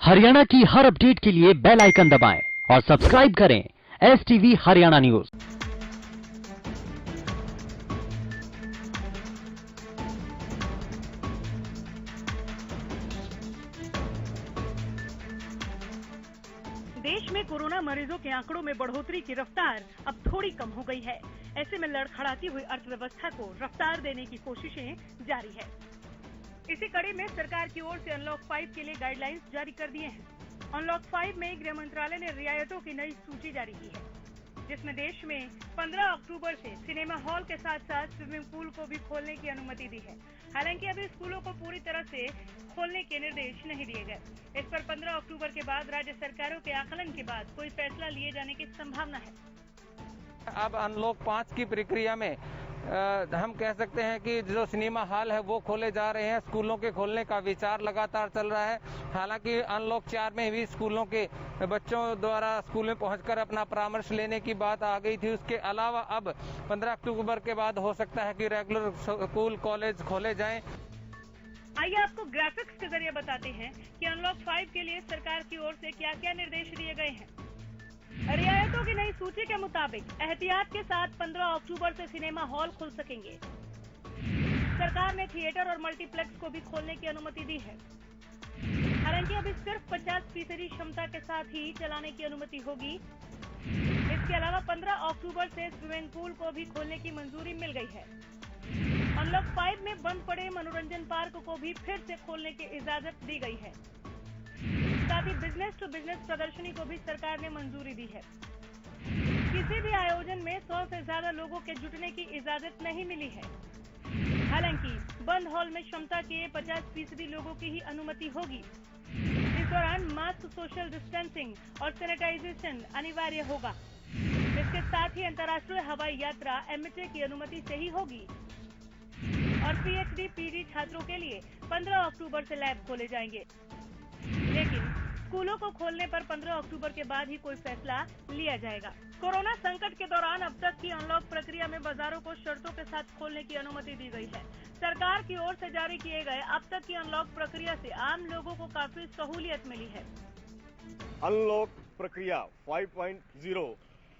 हरियाणा की हर अपडेट के लिए बेल आइकन दबाएं और सब्सक्राइब करें STV हरियाणा न्यूज। देश में कोरोना मरीजों के आंकड़ों में बढ़ोतरी की रफ्तार अब थोड़ी कम हो गई है। ऐसे में लड़खड़ाती हुई अर्थव्यवस्था को रफ्तार देने की कोशिशें जारी है। इसी कड़ी में सरकार की ओर से अनलॉक 5 के लिए गाइडलाइंस जारी कर दिए हैं। अनलॉक 5 में गृह मंत्रालय ने रियायतों की नई सूची जारी की है, जिसमें देश में 15 अक्टूबर से सिनेमा हॉल के साथ साथ स्विमिंग पूल को भी खोलने की अनुमति दी है। हालांकि अभी स्कूलों को पूरी तरह से खोलने के निर्देश नहीं दिए गए। इस पर 15 अक्टूबर के बाद राज्य सरकारों के आकलन के बाद कोई फैसला लिए जाने की संभावना है। अब अनलॉक 5 की प्रक्रिया में हम कह सकते हैं कि जो सिनेमा हॉल है वो खोले जा रहे हैं। स्कूलों के खोलने का विचार लगातार चल रहा है। हालांकि अनलॉक 4 में भी स्कूलों के बच्चों द्वारा स्कूल में पहुंचकर अपना परामर्श लेने की बात आ गई थी। उसके अलावा अब 15 अक्टूबर के बाद हो सकता है कि रेगुलर स्कूल कॉलेज खोले जाएं। आइए आपको ग्राफिक्स के जरिए बताते हैं कि अनलॉक 5 के लिए सरकार की ओर से क्या क्या निर्देश दिए गए हैं। रियायतों की नई सूची के मुताबिक एहतियात के साथ 15 अक्टूबर से सिनेमा हॉल खुल सकेंगे। सरकार ने थिएटर और मल्टीप्लेक्स को भी खोलने की अनुमति दी है। हालांकि अभी सिर्फ 50% क्षमता के साथ ही चलाने की अनुमति होगी। इसके अलावा 15 अक्टूबर से स्विमिंग पूल को भी खोलने की मंजूरी मिल गई है। अनलॉक 5 में बंद पड़े मनोरंजन पार्क को भी फिर से खोलने की इजाजत दी गई है। साथ ही बिजनेस टू बिजनेस प्रदर्शनी को भी सरकार ने मंजूरी दी है। किसी भी आयोजन में 100 से ज्यादा लोगों के जुटने की इजाजत नहीं मिली है। हालांकि बंद हॉल में क्षमता के 50% लोगों की ही अनुमति होगी। इस दौरान मास्क, सोशल डिस्टेंसिंग और सैनिटाइजेशन अनिवार्य होगा। इसके साथ ही अंतर्राष्ट्रीय हवाई यात्रा MHA की अनुमति से ही होगी। और PhD PG छात्रों के लिए 15 अक्टूबर से लैब खोले जाएंगे। लेकिन स्कूलों को खोलने पर 15 अक्टूबर के बाद ही कोई फैसला लिया जाएगा। कोरोना संकट के दौरान अब तक की अनलॉक प्रक्रिया में बाजारों को शर्तों के साथ खोलने की अनुमति दी गई है। सरकार की ओर से जारी किए गए अब तक की अनलॉक प्रक्रिया से आम लोगों को काफी सहूलियत मिली है। अनलॉक प्रक्रिया 5.0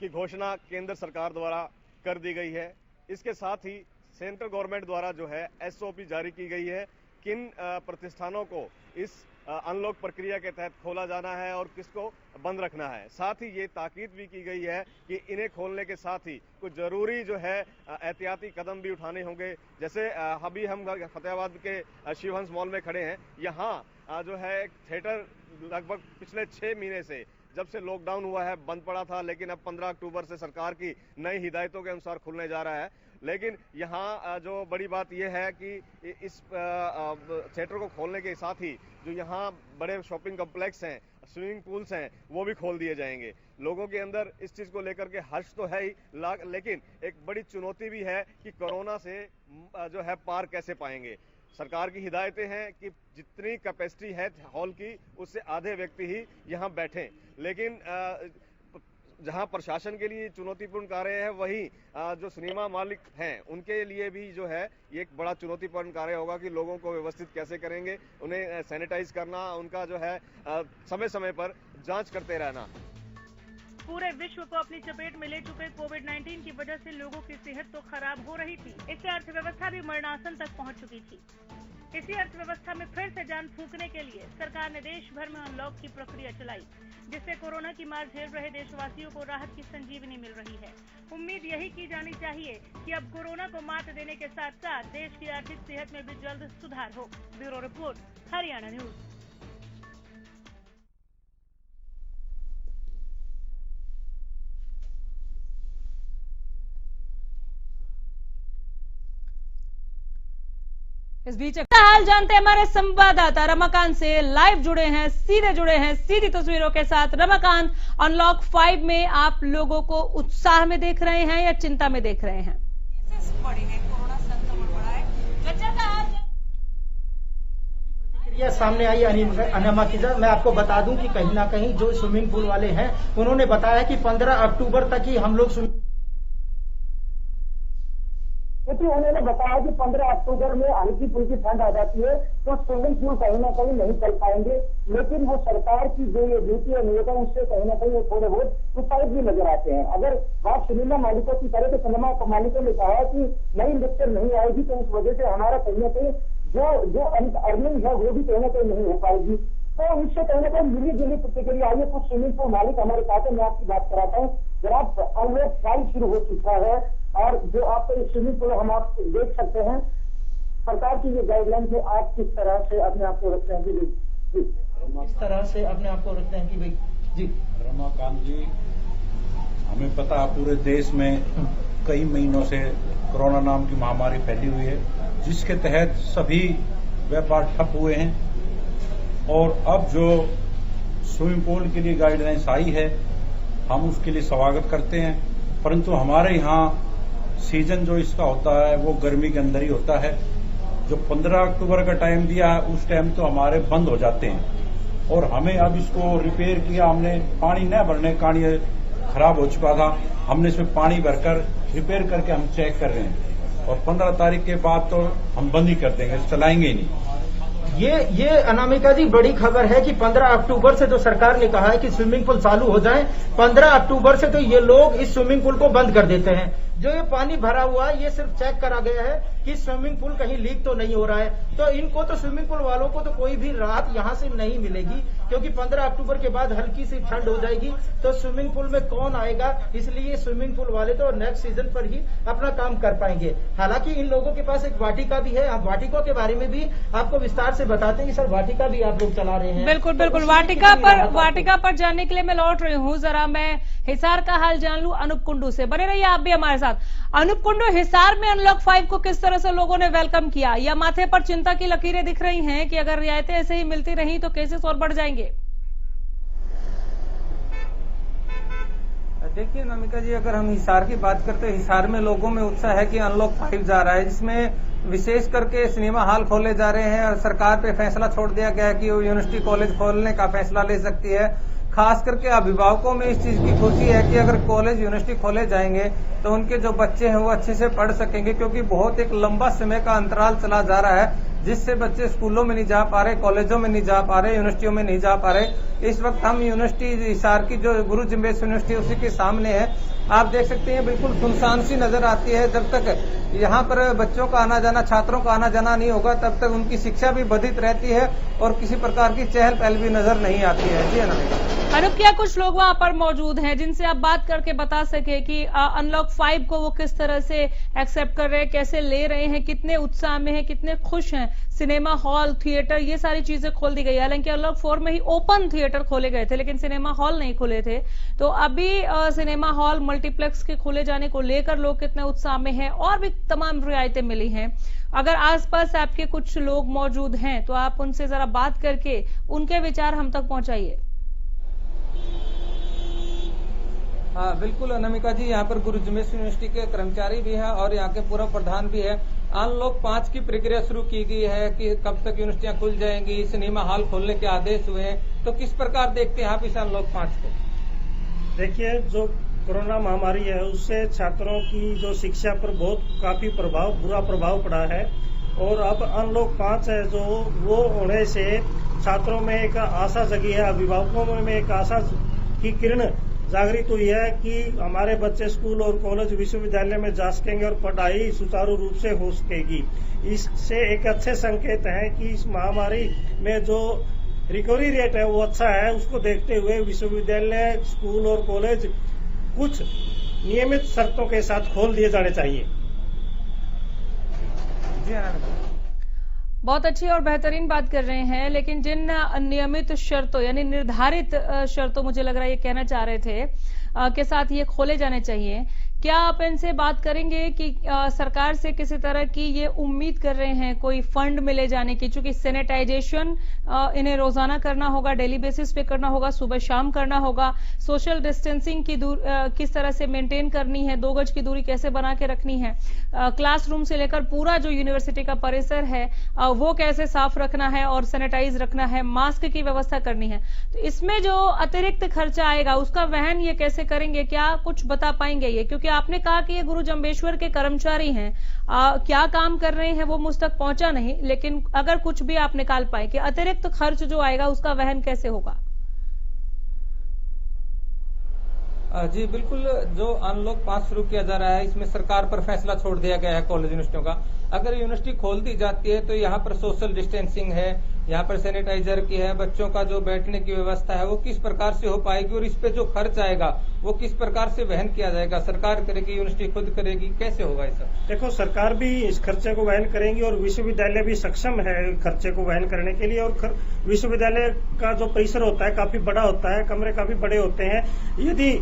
की घोषणा केंद्र सरकार द्वारा कर दी गई है। इसके साथ ही सेंट्रल गवर्नमेंट द्वारा जो है SOP जारी की गई है, किन प्रतिष्ठानों को इस अनलॉक प्रक्रिया के तहत खोला जाना है और किसको बंद रखना है। साथ ही ये ताकीद भी की गई है कि इन्हें खोलने के साथ ही कुछ जरूरी जो है एहतियाती कदम भी उठाने होंगे। जैसे अभी हम फतेहाबाद के शिवहंस मॉल में खड़े हैं। यहाँ जो है थिएटर लगभग पिछले 6 महीने से, जब से लॉकडाउन हुआ है, बंद पड़ा था, लेकिन अब 15 अक्टूबर से सरकार की नई हिदायतों के अनुसार खुलने जा रहा है। लेकिन यहाँ जो बड़ी बात यह है कि इस थिएटर को खोलने के साथ ही जो यहाँ बड़े शॉपिंग कॉम्प्लेक्स हैं, स्विमिंग पूल्स हैं, वो भी खोल दिए जाएंगे। लोगों के अंदर इस चीज को लेकर के हर्ष तो है ही, लेकिन एक बड़ी चुनौती भी है कि कोरोना से जो है पार कैसे पाएंगे। सरकार की हिदायतें हैं कि जितनी कैपेसिटी है हॉल की, उससे आधे व्यक्ति ही यहाँ बैठें। लेकिन जहां प्रशासन के लिए चुनौतीपूर्ण कार्य है, वहीं जो सिनेमा मालिक हैं उनके लिए भी जो है ये एक बड़ा चुनौतीपूर्ण कार्य होगा कि लोगों को व्यवस्थित कैसे करेंगे, उन्हें सैनिटाइज करना, उनका जो है समय समय पर जांच करते रहना। पूरे विश्व को अपनी चपेट में ले चुके कोविड-19 की वजह से लोगों की सेहत तो खराब हो रही थी, इससे अर्थव्यवस्था भी मरणासन तक पहुंच चुकी थी। इसी अर्थव्यवस्था में फिर से जान फूंकने के लिए सरकार ने देश भर में अनलॉक की प्रक्रिया चलाई, जिससे कोरोना की मार झेल रहे देशवासियों को राहत की संजीवनी मिल रही है। उम्मीद यही की जानी चाहिए कि अब कोरोना को मात देने के साथ साथ देश की आर्थिक सेहत में भी जल्द सुधार हो। Bureau report, Haryana news. इस बीच हाल जानते हैं हमारे संवाददाता रमाकांत से। लाइव जुड़े हैं, सीधे जुड़े हैं, सीधी तस्वीरों के साथ। रमाकांत, अनलॉक 5 में आप लोगों को उत्साह में देख रहे हैं या चिंता में देख रहे हैं? कोरोना संक्रमण बढ़ा है, प्रतिक्रिया सामने आई अनिमा की। मैं आपको बता दूं कि कहीं ना कहीं जो स्विमिंग पूल वाले हैं उन्होंने बताया कि 15 अक्टूबर तक ही हम लोग उन्होंने बताया कि 15 अक्टूबर में हल्की फुल्की ठंड आ जाती है तो स्विमिंग पूल कहीं ना कहीं नहीं चल पाएंगे, लेकिन वो सरकार की जो ये ड्यूटी है नियत है उससे कहीं ना कहीं वो थोड़े बहुत उत्साहित भी नजर आते हैं। अगर बात सिनेमा मालिकों की करें तो सिनेमा मालिकों ने कहा कि नई लेक्चर नहीं आएगी तो उस वजह से हमारा कहीं ना कहीं जो अर्निंग है वो भी कहीं ना कहीं नहीं हो पाएगी। तो इससे कहीं ना कहीं मिली जुली प्रतिक्रिया आई है। कुछ स्विमिंग पूल मालिक हमारे साथ है, मैं आपकी बात कराता हूँ। जनाब, अनलॉक 5 शुरू हो चुका है और जो आप स्विमिंग पूल हम आप देख सकते हैं, सरकार की ये गाइडलाइन है, आप किस तरह से अपने आप को रखते हैं जी? किस तरह से अपने आप को रखते हैं कि भाई जी? रमाकांत जी, हमें पता है पूरे देश में कई महीनों से कोरोना नाम की महामारी फैली हुई है, जिसके तहत सभी व्यापार ठप हुए हैं। और अब जो स्विमिंग पूल के लिए गाइडलाइंस आई है, हम उसके लिए स्वागत करते हैं, परंतु हमारे यहाँ सीजन जो इसका होता है वो गर्मी के अंदर ही होता है। जो 15 अक्टूबर का टाइम दिया है उस टाइम तो हमारे बंद हो जाते हैं और हमें अब इसको रिपेयर किया हमने। पानी न भरने का कारण खराब हो चुका था, हमने इसमें पानी भरकर रिपेयर करके हम चेक कर रहे हैं और 15 तारीख के बाद तो हम बंद ही कर देंगे, चलाएंगे ही नहीं। ये अनामिका जी बड़ी खबर है कि 15 अक्टूबर से जो सरकार ने कहा है कि स्विमिंग पूल चालू हो जाएं, 15 अक्टूबर से तो ये लोग इस स्विमिंग पूल को बंद कर देते हैं। जो ये पानी भरा हुआ है ये सिर्फ चेक करा गया है कि स्विमिंग पूल कहीं लीक तो नहीं हो रहा है। तो इनको तो स्विमिंग पूल वालों को तो कोई भी राहत यहाँ से नहीं मिलेगी, क्योंकि 15 अक्टूबर के बाद हल्की सी ठंड हो जाएगी तो स्विमिंग पूल में कौन आएगा। इसलिए स्विमिंग पूल वाले तो नेक्स्ट सीजन पर ही अपना काम कर पाएंगे। हालांकि इन लोगों के पास एक वाटिका भी है, आप वाटिका के बारे में भी आपको विस्तार से बताते हैं कि सर वाटिका भी आप लोग चला रहे हैं। बिल्कुल बिल्कुल, वाटिका पर जाने के लिए मैं लौट रही हूँ। जरा मैं हिसार का हाल जान लूं अनूप कुंडू से। बने रहिए आप भी हमारे साथ। अनूप कुंडू, हिसार में अनलॉक 5 को किस तरह से लोगों ने वेलकम किया, या माथे पर चिंता की लकीरें दिख रही हैं कि अगर रियायतें ऐसे ही मिलती रही तो केसेस और बढ़ जाएंगे? देखिए नमिका जी, अगर हम हिसार की बात करते हैं, हिसार में लोगों में उत्साह है कि अनलॉक 5 जा रहा है, जिसमें विशेष करके सिनेमा हॉल खोले जा रहे हैं और सरकार पे फैसला छोड़ दिया गया है कि वो यूनिवर्सिटी कॉलेज खोलने का फैसला ले सकती है। खास करके अभिभावकों में इस चीज की खुशी है कि अगर कॉलेज यूनिवर्सिटी खोले जाएंगे तो उनके जो बच्चे हैं वो अच्छे से पढ़ सकेंगे, क्योंकि बहुत एक लंबा समय का अंतराल चला जा रहा है जिससे बच्चे स्कूलों में नहीं जा पा रहे, कॉलेजों में नहीं जा पा रहे, यूनिवर्सिटियों में नहीं जा पा रहे। इस वक्त हम यूनिवर्सिटी हिसार की जो गुरु जिम्बेश यूनिवर्सिटी उसी के सामने है। आप देख सकते हैं बिल्कुल सुनसान सी नजर आती है। जब तक यहाँ पर बच्चों का आना जाना, छात्रों का आना जाना नहीं होगा तब तक उनकी शिक्षा भी बाधित रहती है और किसी प्रकार की चहल पहल भी नजर नहीं आती है। जी अनूप, क्या कुछ लोग वहां पर मौजूद हैं जिनसे आप बात करके बता सके कि अनलॉक 5 को वो किस तरह से एक्सेप्ट कर रहे हैं, कैसे ले रहे हैं, कितने उत्साह में हैं, कितने खुश हैं? सिनेमा हॉल, थिएटर, ये सारी चीजें खोल दी गई। हालांकि अनलॉक 4 में ही ओपन थिएटर खोले गए थे लेकिन सिनेमा हॉल नहीं खुले थे। तो अभी सिनेमा हॉल, मल्टीप्लेक्स के खुले जाने को लेकर लोग कितने उत्साह में हैं और भी तमाम रियायतें मिली हैं। अगर आसपास आपके कुछ लोग मौजूद हैं तो आप उनसे जरा बात करके उनके विचार हम तक पहुंचाइए। हाँ बिल्कुल अनामिका जी, यहाँ पर गुरु जिम्बेश यूनिवर्सिटी के कर्मचारी भी हैं और यहाँ के पूर्व प्रधान भी है। अनलॉक 5 की प्रक्रिया शुरू की गई है कि कब तक यूनिवर्सिटियां खुल जाएंगी, सिनेमा हॉल खोलने के आदेश हुए हैं, तो किस प्रकार देखते हैं आप इस अनलॉक 5 को? देखिए, जो कोरोना महामारी है उससे छात्रों की जो शिक्षा पर काफी बुरा प्रभाव पड़ा है और अब अनलॉक 5 है जो वो होने से छात्रों में एक आशा जगी है, अभिभावकों में एक आशा की किरण जागृत हुई है कि हमारे बच्चे स्कूल और कॉलेज विश्वविद्यालय में जा सकेंगे और पढ़ाई सुचारू रूप से हो सकेगी। इससे एक अच्छे संकेत है कि इस महामारी में जो रिकवरी रेट है वो अच्छा है। उसको देखते हुए विश्वविद्यालय, स्कूल और कॉलेज कुछ नियमित शर्तों के साथ खोल दिए जाने चाहिए। बहुत अच्छी और बेहतरीन बात कर रहे हैं, लेकिन जिन नियमित शर्तों यानी निर्धारित शर्तों, मुझे लग रहा है ये कहना चाह रहे थे, के साथ ये खोले जाने चाहिए, क्या आप इनसे बात करेंगे कि सरकार से किसी तरह की ये उम्मीद कर रहे हैं कोई फंड मिले जाने की? चूंकि सैनिटाइजेशन इन्हें रोजाना करना होगा, डेली बेसिस पे करना होगा, सुबह शाम करना होगा, सोशल डिस्टेंसिंग की किस तरह से मेंटेन करनी है, 2 गज की दूरी कैसे बना के रखनी है, क्लासरूम से लेकर पूरा जो यूनिवर्सिटी का परिसर है वो कैसे साफ रखना है और सैनिटाइज रखना है, मास्क की व्यवस्था करनी है। तो इसमें जो अतिरिक्त खर्चा आएगा उसका वहन ये कैसे करेंगे, क्या कुछ बता पाएंगे ये? क्योंकि क्योंकि आपने कहा कि ये गुरु जम्बेश्वर के कर्मचारी हैं, क्या काम कर रहे हैं वो मुझ तक पहुंचा नहीं, लेकिन अगर कुछ भी आप निकाल पाए कि अतिरिक्त खर्च जो आएगा उसका वहन कैसे होगा? जी बिल्कुल, जो अनलॉक 5 शुरू किया जा रहा है इसमें सरकार पर फैसला छोड़ दिया गया है कॉलेज यूनिवर्सिटियों का। अगर यूनिवर्सिटी खोल दी जाती है तो यहाँ पर सोशल डिस्टेंसिंग है, यहाँ पर सैनिटाइजर की है, बच्चों का जो बैठने की व्यवस्था है वो किस प्रकार से हो पाएगी और इस पे जो खर्च आएगा वो किस प्रकार से वहन किया जाएगा? सरकार करेगी, यूनिवर्सिटी खुद करेगी, कैसे होगा ये सब? देखो, सरकार भी इस खर्चे को वहन करेंगी और विश्वविद्यालय भी सक्षम है खर्चे को वहन करने के लिए। और विश्वविद्यालय का जो परिसर होता है काफी बड़ा होता है, कमरे काफी बड़े होते हैं। यदि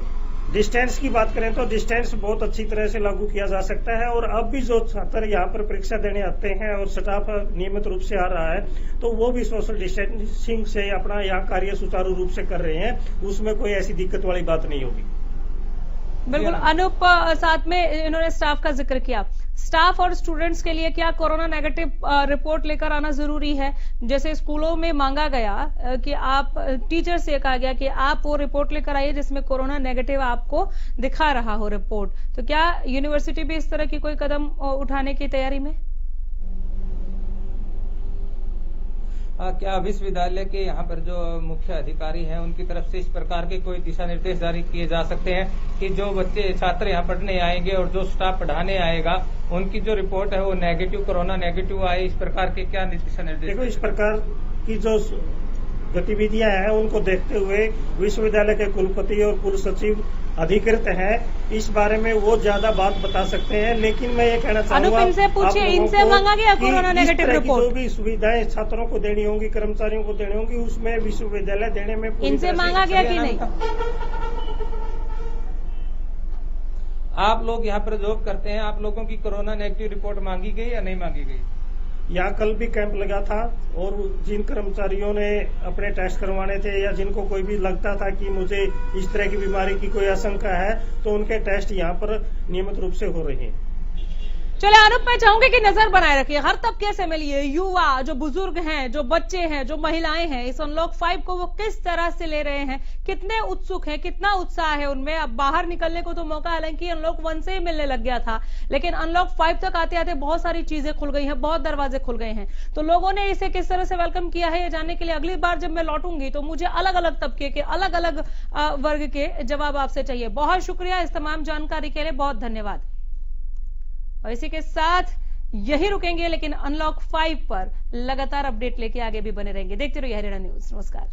डिस्टेंस की बात करें तो डिस्टेंस बहुत अच्छी तरह से लागू किया जा सकता है। और अब भी जो छात्र यहाँ पर परीक्षा देने आते हैं और स्टाफ नियमित रूप से आ रहा है तो वो भी सोशल डिस्टेंसिंग से अपना यहाँ कार्य सुचारू रूप से कर रहे हैं, उसमें कोई ऐसी दिक्कत वाली बात नहीं होगी। बिल्कुल। अनूप, साथ में इन्होंने स्टाफ का जिक्र किया। स्टाफ और स्टूडेंट्स के लिए क्या कोरोना नेगेटिव रिपोर्ट लेकर आना जरूरी है? जैसे स्कूलों में मांगा गया कि आप, टीचर से कहा गया कि आप वो रिपोर्ट लेकर आइए जिसमें कोरोना नेगेटिव आपको दिखा रहा हो रिपोर्ट, तो क्या यूनिवर्सिटी भी इस तरह की कोई कदम उठाने की तैयारी में? क्या विश्वविद्यालय के यहाँ पर जो मुख्य अधिकारी हैं उनकी तरफ से इस प्रकार के कोई दिशा निर्देश जारी किए जा सकते हैं कि जो बच्चे छात्र यहाँ पढ़ने आएंगे और जो स्टाफ पढ़ाने आएगा उनकी जो रिपोर्ट है वो नेगेटिव, कोरोना नेगेटिव आए, इस प्रकार के क्या दिशा निर्देश? देखो, इस प्रकार की जो गतिविधियां हैं उनको देखते हुए विश्वविद्यालय के कुलपति और कुल सचिव अधिकृत हैं, इस बारे में वो ज्यादा बात बता सकते हैं। लेकिन मैं ये कहना चाहूंगा, इनसे पूछिए, इनसे मांगा गया कोरोना नेगेटिव रिपोर्ट? जो भी सुविधाएं छात्रों को देनी होंगी, कर्मचारियों को देनी होंगी, उसमें विश्वविद्यालय देने में इनसे मांगा गया कि नहीं? आप लोग यहाँ पर जॉब करते हैं, आप लोगों की कोरोना नेगेटिव रिपोर्ट मांगी गई या नहीं मांगी गई? यहाँ कल भी कैंप लगा था और जिन कर्मचारियों ने अपने टेस्ट करवाने थे या जिनको कोई भी लगता था कि मुझे इस तरह की बीमारी की कोई आशंका है तो उनके टेस्ट यहाँ पर नियमित रूप से हो रहे हैं। चले अनुप, मैं चाहूंगी कि नजर बनाए रखिए, हर तबके से मिलिए, युवा, जो बुजुर्ग हैं, जो बच्चे हैं, जो महिलाएं हैं, इस अनलॉक 5 को वो किस तरह से ले रहे हैं, कितने उत्सुक हैं, कितना उत्साह है उनमें। अब बाहर निकलने को तो मौका हालांकि अनलॉक 1 से ही मिलने लग गया था, लेकिन अनलॉक 5 तक आते आते बहुत सारी चीजें खुल गई हैं, बहुत दरवाजे खुल गए हैं। तो लोगों ने इसे किस तरह से वेलकम किया है ये जानने के लिए अगली बार जब मैं लौटूंगी तो मुझे अलग अलग तबके के, अलग अलग वर्ग के जवाब आपसे चाहिए। बहुत शुक्रिया इस तमाम जानकारी के लिए, बहुत धन्यवाद। और इसी के साथ यही रुकेंगे, लेकिन अनलॉक 5 पर लगातार अपडेट लेके आगे भी बने रहेंगे। देखते रहिए हरियाणा न्यूज। नमस्कार।